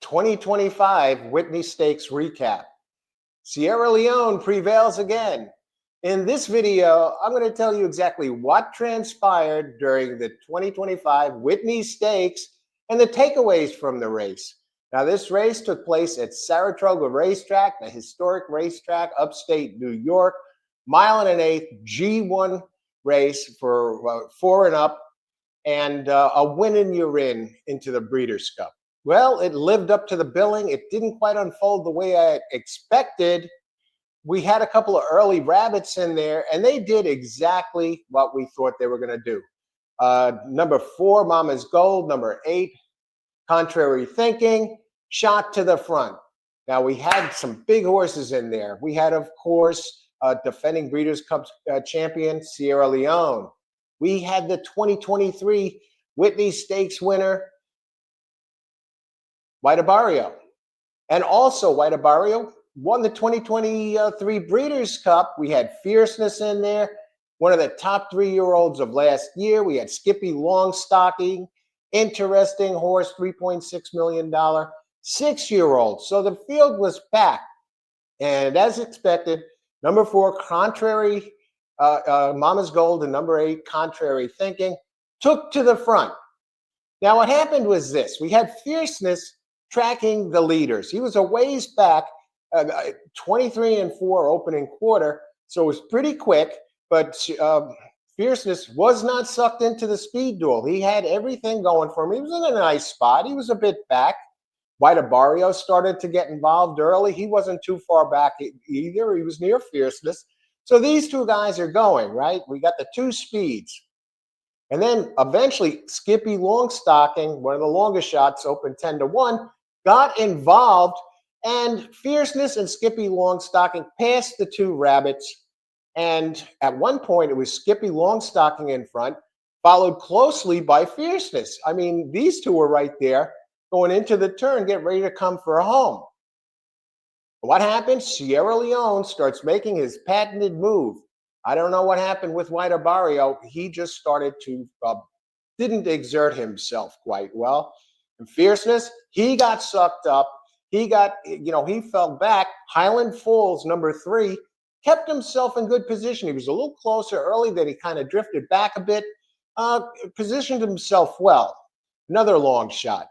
2025 Whitney Stakes recap. Sierra Leone prevails again. In this video, I'm going to tell you exactly what transpired during the 2025 Whitney Stakes and the takeaways from the race. Now, this race took place at Saratoga Racetrack, the historic racetrack, upstate New York, mile and an eighth G1 race for 4 and up, and a win and you're in into the Breeders' Cup. Well, it lived up to the billing. It didn't quite unfold the way I expected. We had a couple of early rabbits in there, and they did exactly what we thought they were going to do. Number 4, Mama's Gold. Number 8, Contrary Thinking, shot to the front. Now, we had some big horses in there. We had, of course, defending Breeders' Cup champion, Sierra Leone. We had the 2023 Whitney Stakes winner, White Barrio. And also, White Barrio won the 2023 Breeders' Cup. We had Fierceness in there, one of the top 3-year-olds of last year. We had Skippy Longstocking, interesting horse, $3.6 million, 6-year-old. So the field was packed. And as expected, number 4, Contrary, Mama's Gold, and number 8, Contrary Thinking, took to the front. Now, what happened was this. We had Fierceness tracking the leaders. He was a ways back, 23-4 opening quarter, so it was pretty quick, but Fierceness was not sucked into the speed duel. He had everything going for him. He was in a nice spot. He was a bit back. White Barrio started to get involved early. He wasn't too far back either. He was near Fierceness. So these two guys are going, right? We got the 2 speeds. And then eventually Skippy Longstocking, one of the longest shots, opened 10-1, got involved, and Fierceness and Skippy Longstocking passed the 2 rabbits. And at one point, it was Skippy Longstocking in front, followed closely by Fierceness. I mean, these two were right there going into the turn, get ready to come for a home. What happened? Sierra Leone starts making his patented move. I don't know what happened with White Barrio. He just started to, didn't exert himself quite well. And Fierceness, he got sucked up. He got, he fell back. Highland Falls, number 3, kept himself in good position. He was a little closer early, then he kind of drifted back a bit, positioned himself well. Another long shot.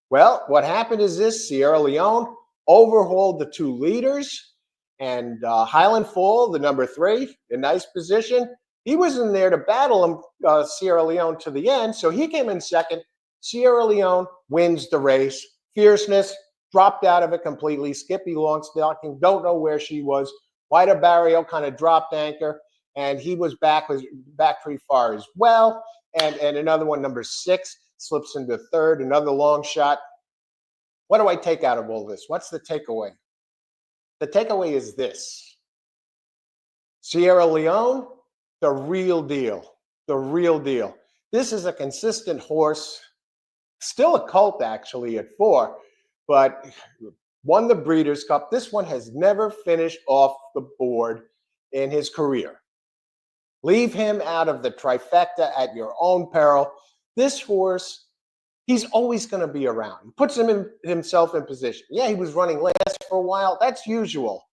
Well, what happened is this. Sierra Leone overhauled the 2 leaders, and Highland Fall, the number 3, in nice position. He was in there to battle him, Sierra Leone, to the end, so he came in second. Sierra Leone wins the race. Fierceness dropped out of it completely. Skippy Longstocking, don't know where she was. White Barrio kind of dropped anchor, and he was back pretty far as well. And another one, number 6, slips into third, another long shot. What do I take out of all this? What's the takeaway? The takeaway is this. Sierra Leone, the real deal. The real deal. This is a consistent horse, still a colt actually at 4, but won the Breeders' Cup. This one has never finished off the board in his career. Leave him out of the trifecta at your own peril. This horse, he's always going to be around. He puts himself in position. Yeah, he was running last for a while. That's usual.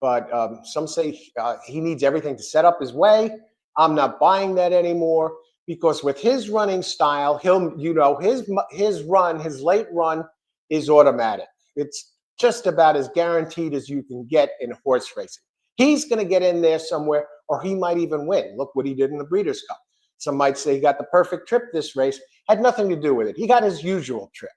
But some say he needs everything to set up his way. I'm not buying that anymore, because with his running style, his late run is automatic. It's just about as guaranteed as you can get in horse racing. He's going to get in there somewhere, or he might even win. Look what he did in the Breeders' Cup. Some might say he got the perfect trip this race. Had nothing to do with it. He got his usual trip.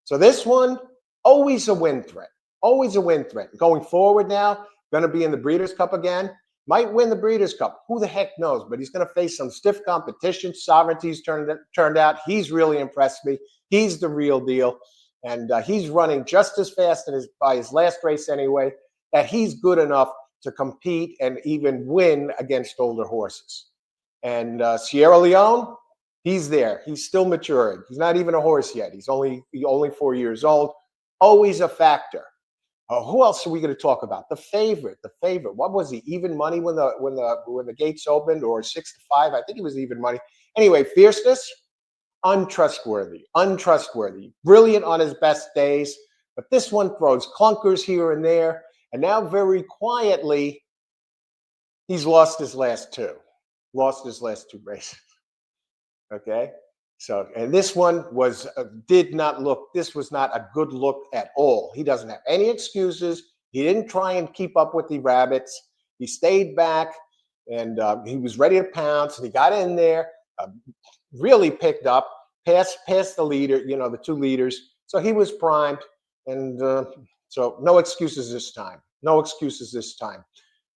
So this one, always a win threat. Always a win threat. Going forward now, going to be in the Breeders' Cup again. Might win the Breeders' Cup. Who the heck knows? But he's going to face some stiff competition. Sovereignty's turned out. He's really impressed me. He's the real deal. And he's running just as fast by his last race anyway, that he's good enough to compete and even win against older horses. And Sierra Leone, he's there. He's still maturing. He's not even a horse yet. He's only 4 years old. Always a factor. Who else are we going to talk about? The favorite. What was he? Even money when the gates opened, or 6-5? I think he was even money. Anyway, Fierceness. Untrustworthy, untrustworthy. Brilliant on his best days, but this one throws clunkers here and there. And now, very quietly, he's lost his last two. Lost his last two races. Okay. So, and this one was, did not look, this was not a good look at all. He doesn't have any excuses. He didn't try and keep up with the rabbits. He stayed back and he was ready to pounce, and he got in there, really picked up, passed the leader, the two leaders. So he was primed, and so no excuses this time. No excuses this time.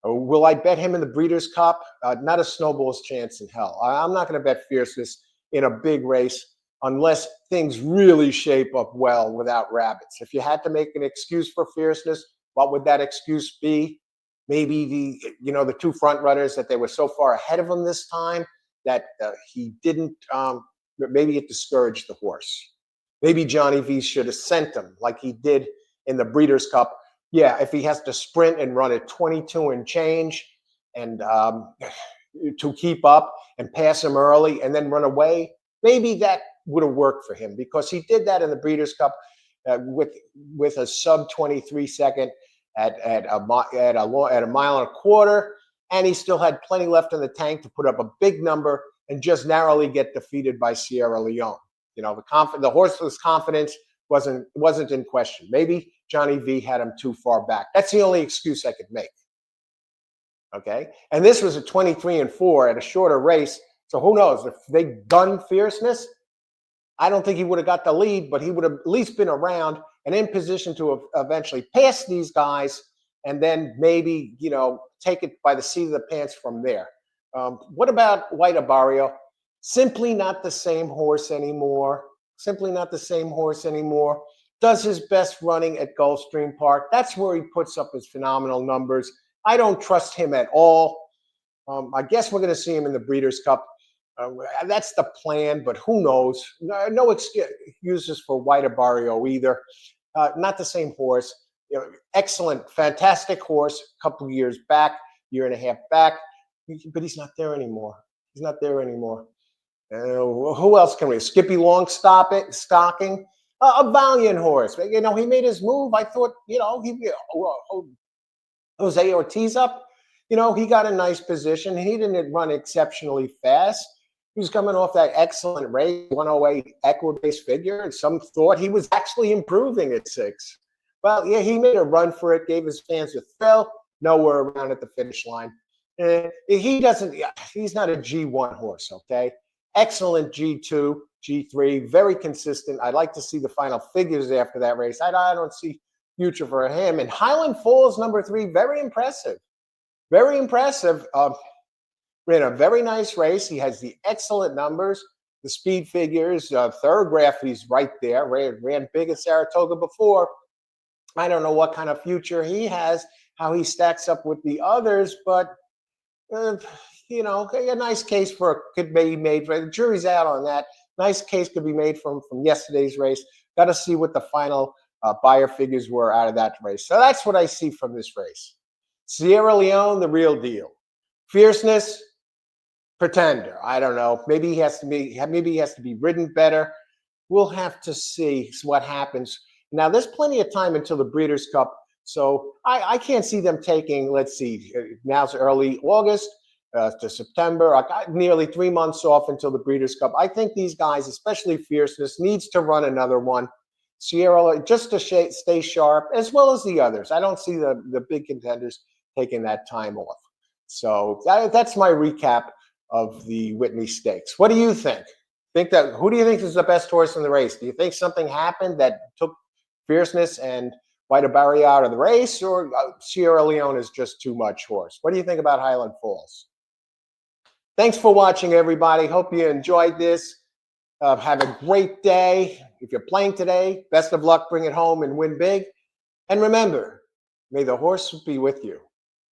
Will I bet him in the Breeders' Cup? Not a snowball's chance in hell. I'm not going to bet Fierceness in a big race unless things really shape up well without rabbits. If you had to make an excuse for Fierceness, what would that excuse be? Maybe the two front runners, that they were so far ahead of him this time that he didn't. Maybe it discouraged the horse. Maybe Johnny V should have sent him like he did in the Breeders' Cup. Yeah, if he has to sprint and run at 22 and change, and to keep up and pass him early and then run away, maybe that would have worked for him, because he did that in the Breeders' Cup with a sub 23 second at a mile and a quarter, and he still had plenty left in the tank to put up a big number and just narrowly get defeated by Sierra Leone. The horseless confidence wasn't in question. Maybe Johnny V had him too far back. That's the only excuse I could make. Okay, and this was a 23-4 at a shorter race. So who knows if they done Fierceness? I don't think he would have got the lead, but he would have at least been around and in position to eventually pass these guys, and then maybe take it by the seat of the pants from there. What about White Barrio? Simply not the same horse anymore. Simply not the same horse anymore. Does his best running at Gulfstream Park. That's where he puts up his phenomenal numbers. I don't trust him at all. I guess we're going to see him in the Breeders' Cup. That's the plan, but who knows? No excuses for White Barrio either. Not the same horse. Excellent, fantastic horse. A couple of years back, year and a half back, but he's not there anymore. He's not there anymore. Who else can we? Skippy Longstocking, a valiant horse. He made his move. I thought, Jose Ortiz up. He got a nice position. He didn't run exceptionally fast. He was coming off that excellent race, 108 Equibase figure, and some thought he was actually improving at 6. Well, yeah, he made a run for it, gave his fans a thrill. Nowhere around at the finish line. He's not a G1 horse, okay? Excellent G2, G3, very consistent. I'd like to see the final figures after that race. I don't see future for him. And Highland Falls, number 3, very impressive. Very impressive. Ran a very nice race. He has the excellent numbers, the speed figures, Thoroughgraph, he's right there. Ran big at Saratoga before. I don't know what kind of future he has, how he stacks up with the others, but a nice case could be made. The jury's out on that. Nice case could be made from yesterday's race. Got to see what the final buyer figures were out of that race. So that's what I see from this race. Sierra Leone, the real deal. Fierceness, pretender. I don't know. Maybe he has to be ridden better. We'll have to see what happens. Now, there's plenty of time until the Breeders' Cup, so I can't see them taking, let's see, now's early August to September. I got nearly 3 months off until the Breeders' Cup. I think these guys, especially Fierceness, needs to run another one. Sierra, just to stay sharp, as well as the others. I don't see the big contenders taking that time off. So that's my recap of the Whitney Stakes. What do you think? Who do you think is the best horse in the race? Do you think something happened that took Fierceness and White Barrio out of the race, or Sierra Leone is just too much horse? What do you think about Highland Falls? Thanks for watching, everybody. Hope you enjoyed this. Have a great day. If you're playing today, best of luck. Bring it home and win big. And remember, may the horse be with you.